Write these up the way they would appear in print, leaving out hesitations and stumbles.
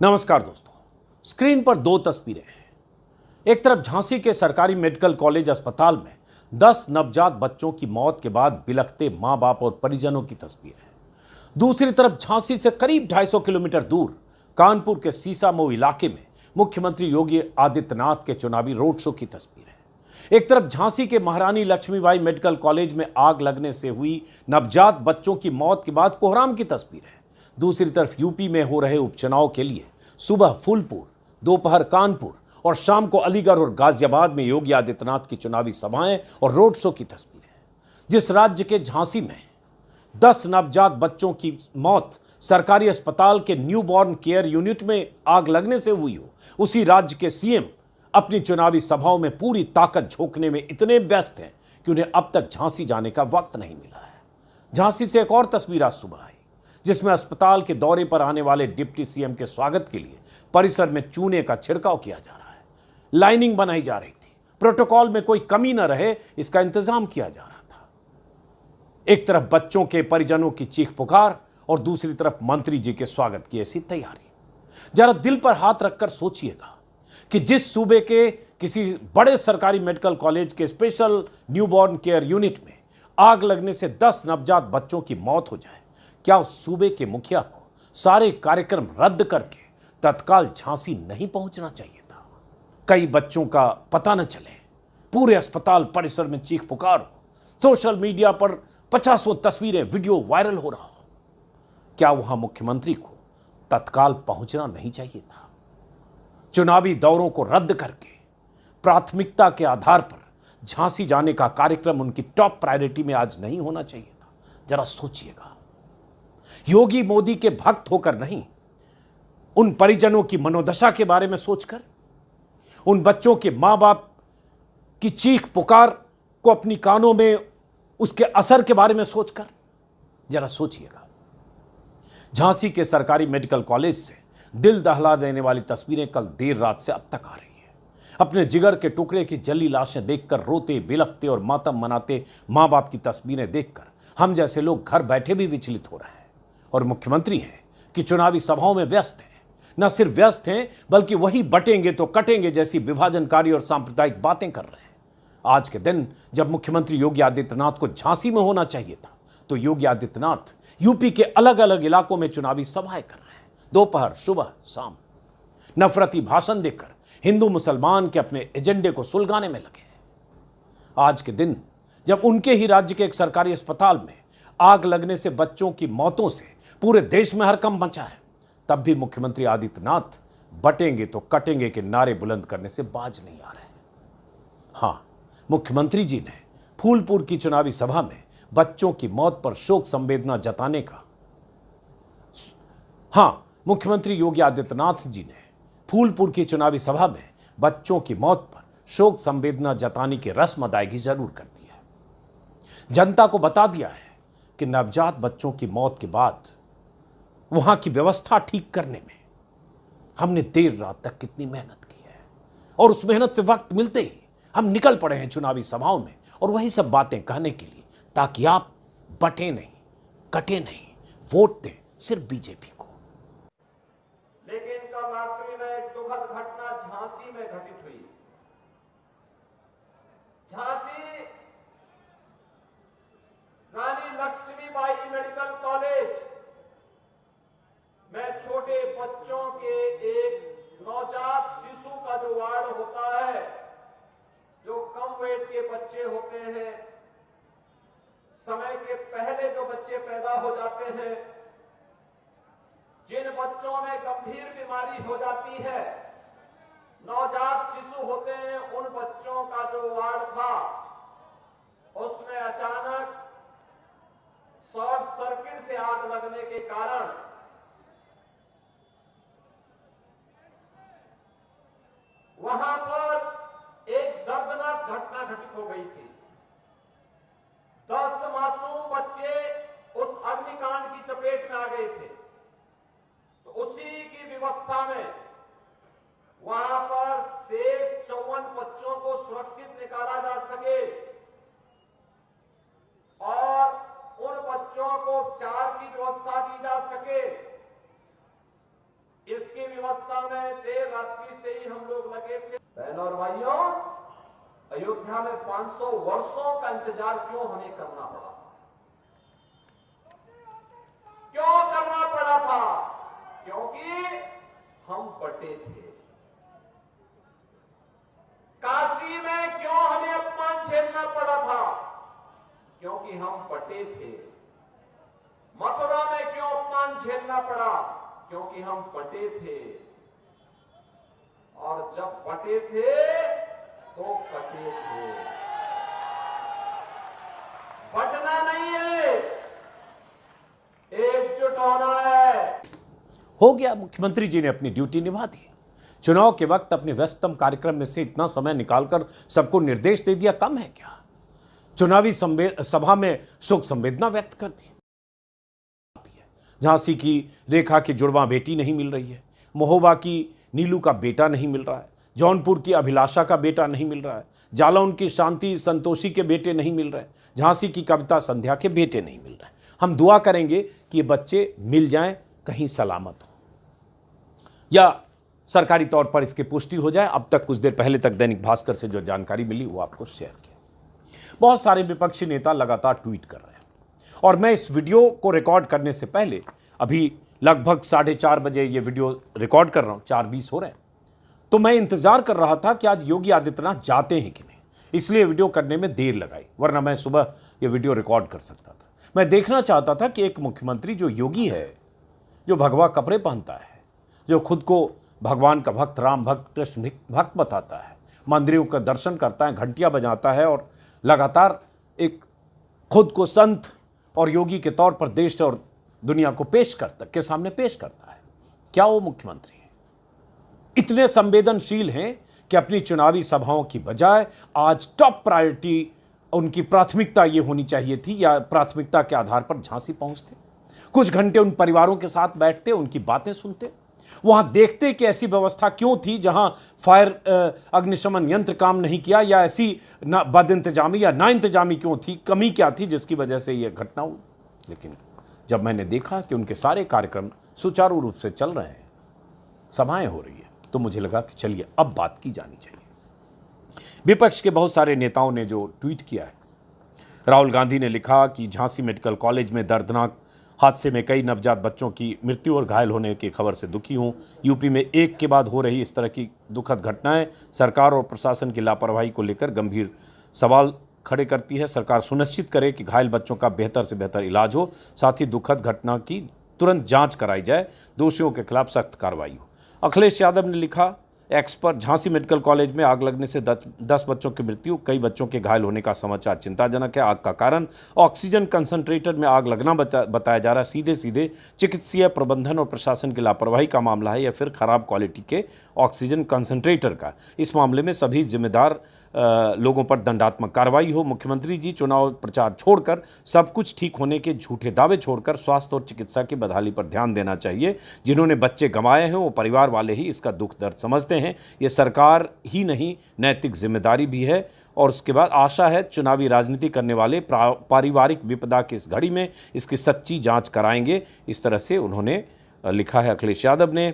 नमस्कार दोस्तों। स्क्रीन पर दो तस्वीरें हैं। एक तरफ झांसी के सरकारी मेडिकल कॉलेज अस्पताल में 10 नवजात बच्चों की मौत के बाद बिलखते मां बाप और परिजनों की तस्वीर है। दूसरी तरफ झांसी से करीब 250 किलोमीटर दूर कानपुर के सीसामऊ इलाके में मुख्यमंत्री योगी आदित्यनाथ के चुनावी रोड शो की तस्वीर है। एक तरफ झांसी के महारानी लक्ष्मीबाई मेडिकल कॉलेज में आग लगने से हुई नवजात बच्चों की मौत के बाद कोहराम की तस्वीर है। दूसरी तरफ यूपी में हो रहे उपचुनाव के लिए सुबह फूलपुर, दोपहर कानपुर और शाम को अलीगढ़ और गाजियाबाद में योगी आदित्यनाथ की चुनावी सभाएं और रोड शो की तस्वीर है। जिस राज्य के झांसी में 10 नवजात बच्चों की मौत सरकारी अस्पताल के न्यूबॉर्न केयर यूनिट में आग लगने से हुई हो, उसी राज्य के सीएम अपनी चुनावी सभाओं में पूरी ताकत झोंकने में इतने व्यस्त हैं कि उन्हें अब तक झांसी जाने का वक्त नहीं मिला है। झांसी से एक और तस्वीर आज सुबह आई, जिसमें अस्पताल के दौरे पर आने वाले डिप्टी सीएम के स्वागत के लिए परिसर में चूने का छिड़काव किया जा रहा है। लाइनिंग बनाई जा रही थी, प्रोटोकॉल में कोई कमी न रहे इसका इंतजाम किया जा रहा था। एक तरफ बच्चों के परिजनों की चीख पुकार और दूसरी तरफ मंत्री जी के स्वागत की ऐसी तैयारी। जरा दिल पर हाथ रखकर सोचिएगा कि जिस सूबे के किसी बड़े सरकारी मेडिकल कॉलेज के स्पेशल न्यूबॉर्न केयर यूनिट में आग लगने से 10 नवजात बच्चों की मौत हो जाए, क्या उस सूबे के मुखिया को सारे कार्यक्रम रद्द करके तत्काल झांसी नहीं पहुंचना चाहिए था? कई बच्चों का पता न चले, पूरे अस्पताल परिसर में चीख पुकार हो, सोशल मीडिया पर 50 तस्वीरें वीडियो वायरल हो रहा हो, क्या वहां मुख्यमंत्री को तत्काल पहुंचना नहीं चाहिए था? चुनावी दौरों को रद्द करके प्राथमिकता के आधार पर झांसी जाने का कार्यक्रम उनकी टॉप प्रायोरिटी में आज नहीं होना चाहिए था? जरा सोचिएगा। योगी मोदी के भक्त होकर नहीं, उन परिजनों की मनोदशा के बारे में सोचकर, उन बच्चों के मां बाप की चीख पुकार को अपनी कानों में उसके असर के बारे में सोचकर जरा सोचिएगा। झांसी के सरकारी मेडिकल कॉलेज से दिल दहला देने वाली तस्वीरें कल देर रात से अब तक आ रही है। अपने जिगर के टुकड़े की जली लाशें देखकर रोते बिलखते और मातम मनाते मां बाप की तस्वीरें देखकर हम जैसे लोग घर बैठे भी विचलित हो रहे हैं। और मुख्यमंत्री हैं कि चुनावी सभाओं में व्यस्त हैं। न सिर्फ व्यस्त हैं बल्कि वही बटेंगे तो कटेंगे जैसी विभाजनकारी और सांप्रदायिक बातें कर रहे हैं। आज के दिन जब मुख्यमंत्री योगी आदित्यनाथ को झांसी में होना चाहिए था, तो योगी आदित्यनाथ यूपी के अलग अलग इलाकों में चुनावी सभाएं कर रहे हैं। दोपहर, सुबह, शाम नफरती भाषण देकर हिंदू मुसलमान के अपने एजेंडे को सुलगाने में लगे हैं। आज के दिन जब उनके ही राज्य के एक सरकारी अस्पताल में आग लगने से बच्चों की मौतों से पूरे देश में हड़कंप मचा है, तब भी मुख्यमंत्री आदित्यनाथ बटेंगे तो कटेंगे के नारे बुलंद करने से बाज नहीं आ रहे। हां, मुख्यमंत्री जी ने फूलपुर की चुनावी सभा में बच्चों की मौत पर शोक संवेदना जताने का मुख्यमंत्री योगी आदित्यनाथ जी ने फूलपुर की चुनावी सभा में बच्चों की मौत पर शोक संवेदना जताने की रस्म अदायगी जरूर कर दी है। जनता को बता दिया है कि नवजात बच्चों की मौत के बाद वहां की व्यवस्था ठीक करने में हमने देर रात तक कितनी मेहनत की है, और उस मेहनत से वक्त मिलते ही हम निकल पड़े हैं चुनावी सभाओं में और वही सब बातें कहने के लिए, ताकि आप बटे नहीं, कटे नहीं, वोट दें सिर्फ बीजेपी को। लेकिन कल रात्रि में एक दुखद घटना झांसी में घटित हुई। झांसी रानी लक्ष्मीबाई मेडिकल कॉलेज में छोटे बच्चों के एक नवजात शिशु का जो वार्ड होता है, जो कम वेट के बच्चे होते हैं, समय के पहले जो बच्चे पैदा हो जाते हैं, जिन बच्चों में गंभीर बीमारी हो जाती है, नवजात शिशु होते हैं, उन बच्चों का जो वार्ड था, उसमें अचानक शॉर्ट सर्किट से आग लगने के कारण वहां पर एक दर्दनाक घटना घटित हो गई थी। 10 मासूम बच्चे उस अग्निकांड की चपेट में आ गए थे। तो उसी की व्यवस्था में वहां पर शेष 54 बच्चों को सुरक्षित निकाला जा सके और उन बच्चों को उपचार की व्यवस्था की जा सके, इसकी व्यवस्था में देर रात्रि से ही हम लोग लगे थे। बहनों और भाइयों, अयोध्या में 500 वर्षों का इंतजार क्यों हमें करना पड़ा था? क्यों करना पड़ा था? क्योंकि हम बटे थे। काशी में क्यों हमें अपमान झेलना पड़ा था? क्योंकि हम बटे थे। मथुरा में क्यों अपमान झेलना पड़ा? क्योंकि हम बटे थे। और जब बटे थे तो कटे थे। बटना नहीं है, एकजुट होना है। हो गया, मुख्यमंत्री जी ने अपनी ड्यूटी निभा दी। चुनाव के वक्त अपने व्यस्ततम कार्यक्रम में से इतना समय निकालकर सबको निर्देश दे दिया कम है क्या? चुनावी सभा में शोक संवेदना व्यक्त कर दी। झांसी की रेखा की जुड़वा बेटी नहीं मिल रही है, महोबा की नीलू का बेटा नहीं मिल रहा है, जौनपुर की अभिलाषा का बेटा नहीं मिल रहा है, जालौन की शांति संतोषी के बेटे नहीं मिल रहे, झांसी की कविता संध्या के बेटे नहीं मिल रहे। हम दुआ करेंगे कि ये बच्चे मिल जाएं, कहीं सलामत हो या सरकारी तौर पर इसकी पुष्टि हो जाए। अब तक कुछ देर पहले तक दैनिक भास्कर से जो जानकारी मिली वो आपको शेयर किया। बहुत सारे विपक्षी नेता लगातार ट्वीट कर रहे हैं और मैं इस वीडियो को रिकॉर्ड करने से पहले अभी लगभग 4:30 बजे ये वीडियो रिकॉर्ड कर रहा हूँ, 4:20 हो रहे हैं, तो मैं इंतजार कर रहा था कि आज योगी आदित्यनाथ जाते हैं कि नहीं, इसलिए वीडियो करने में देर लगाई, वरना मैं सुबह ये वीडियो रिकॉर्ड कर सकता था। मैं देखना चाहता था कि एक मुख्यमंत्री जो योगी है, जो भगवा कपड़े पहनता है, जो खुद को भगवान का भक्त, राम भक्त, कृष्ण भक्त बताता है, मंदिरों का दर्शन करता है, घंटियां बजाता है और लगातार एक खुद को संत और योगी के तौर पर देश और दुनिया को के सामने पेश करता है, क्या वो मुख्यमंत्री है? इतने संवेदनशील हैं कि अपनी चुनावी सभाओं की बजाय आज टॉप प्रायोरिटी उनकी प्राथमिकता ये होनी चाहिए थी, या प्राथमिकता के आधार पर झांसी पहुंचते, कुछ घंटे उन परिवारों के साथ बैठते, उनकी बातें सुनते, वहां देखते कि ऐसी व्यवस्था क्यों थी जहां फायर अग्निशमन यंत्र काम नहीं किया, या ऐसी बद इंतजामी या ना इंतजामी क्यों थी, कमी क्या थी जिसकी वजह से यह घटना हुई। लेकिन जब मैंने देखा कि उनके सारे कार्यक्रम सुचारू रूप से चल रहे हैं, सभाएं हो रही है, तो मुझे लगा कि चलिए अब बात की जानी चाहिए। विपक्ष के बहुत सारे नेताओं ने जो ट्वीट किया है, राहुल गांधी ने लिखा कि झांसी मेडिकल कॉलेज में दर्दनाक हादसे में कई नवजात बच्चों की मृत्यु और घायल होने की खबर से दुखी हूं। यूपी में एक के बाद हो रही इस तरह की दुखद घटनाएं सरकार और प्रशासन की लापरवाही को लेकर गंभीर सवाल खड़े करती है। सरकार सुनिश्चित करे कि घायल बच्चों का बेहतर से बेहतर इलाज हो, साथ ही दुखद घटना की तुरंत जांच कराई जाए, दोषियों के खिलाफ सख्त कार्रवाई हो। अखिलेश यादव ने लिखा, एक्स पर, झांसी मेडिकल कॉलेज में आग लगने से 10 बच्चों की मृत्यु, कई बच्चों के घायल होने का समाचार चिंताजनक है। आग का कारण ऑक्सीजन कंसंट्रेटर में आग लगना बताया जा रहा है। सीधे सीधे चिकित्सीय प्रबंधन और प्रशासन की लापरवाही का मामला है या फिर खराब क्वालिटी के ऑक्सीजन कंसंट्रेटर का। इस मामले में सभी जिम्मेदार लोगों पर दंडात्मक कार्रवाई हो। मुख्यमंत्री जी चुनाव प्रचार छोड़कर, सब कुछ ठीक होने के झूठे दावे छोड़कर स्वास्थ्य और चिकित्सा की बदहाली पर ध्यान देना चाहिए। जिन्होंने बच्चे गंवाए हैं वो परिवार वाले ही इसका दुख दर्द समझते हैं। ये सरकार ही नहीं, नैतिक जिम्मेदारी भी है। और उसके बाद आशा है चुनावी राजनीति करने वाले पारिवारिक विपदा की इस घड़ी में इसकी सच्ची जांच कराएंगे। इस तरह से उन्होंने लिखा है अखिलेश यादव ने।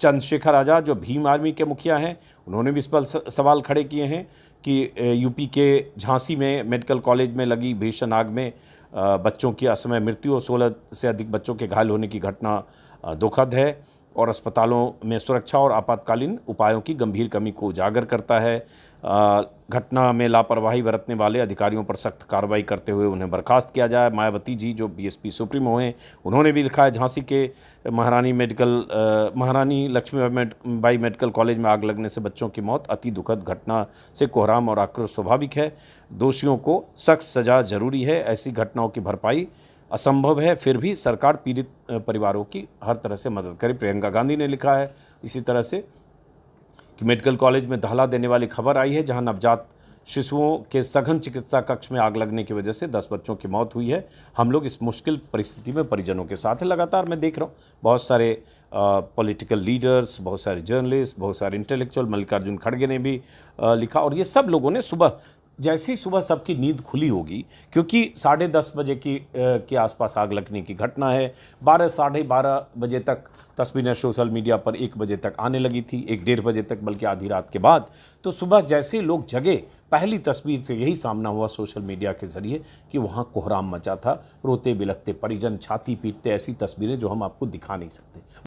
चंद्रशेखर आज़ाद जो भीम आर्मी के मुखिया हैं, उन्होंने भी इस पर सवाल खड़े किए हैं कि यूपी के झांसी में मेडिकल कॉलेज में लगी भीषण आग में बच्चों की असमय मृत्यु और 16 से अधिक बच्चों के घायल होने की घटना दुखद है और अस्पतालों में सुरक्षा और आपातकालीन उपायों की गंभीर कमी को उजागर करता है। घटना में लापरवाही बरतने वाले अधिकारियों पर सख्त कार्रवाई करते हुए उन्हें बर्खास्त किया जाए। मायावती जी जो बीएसपी सुप्रीमो हैं, उन्होंने भी लिखा है, झांसी के महारानी लक्ष्मीबाई मेडिकल कॉलेज में आग लगने से बच्चों की मौत अति दुखद घटना से कोहराम और आक्रोश स्वाभाविक है। दोषियों को सख्त सजा जरूरी है। ऐसी घटनाओं की भरपाई असंभव है, फिर भी सरकार पीड़ित परिवारों की हर तरह से मदद करे। प्रियंका गांधी ने लिखा है इसी तरह से कि मेडिकल कॉलेज में दहला देने वाली खबर आई है, जहां नवजात शिशुओं के सघन चिकित्सा कक्ष में आग लगने की वजह से 10 बच्चों की मौत हुई है। हम लोग इस मुश्किल परिस्थिति में परिजनों के साथ है। लगातार मैं देख रहा हूँ बहुत सारे पॉलिटिकल लीडर्स, बहुत सारे जर्नलिस्ट, बहुत सारे इंटेलेक्चुअल, मल्लिकार्जुन खड़गे ने भी लिखा और ये सब लोगों ने सुबह जैसे ही सुबह सबकी नींद खुली होगी, क्योंकि 10:30 बजे के आसपास आग लगने की घटना है, 12 साढ़े 12 बजे तक तस्वीरें सोशल मीडिया पर 1 बजे तक आने लगी थी, 1 डेढ़ बजे तक, बल्कि आधी रात के बाद। तो सुबह जैसे ही लोग जगे, पहली तस्वीर से यही सामना हुआ सोशल मीडिया के जरिए कि वहाँ कोहराम मचा था, रोते बिलखते परिजन, छाती पीटते, ऐसी तस्वीरें जो हम आपको दिखा नहीं सकते।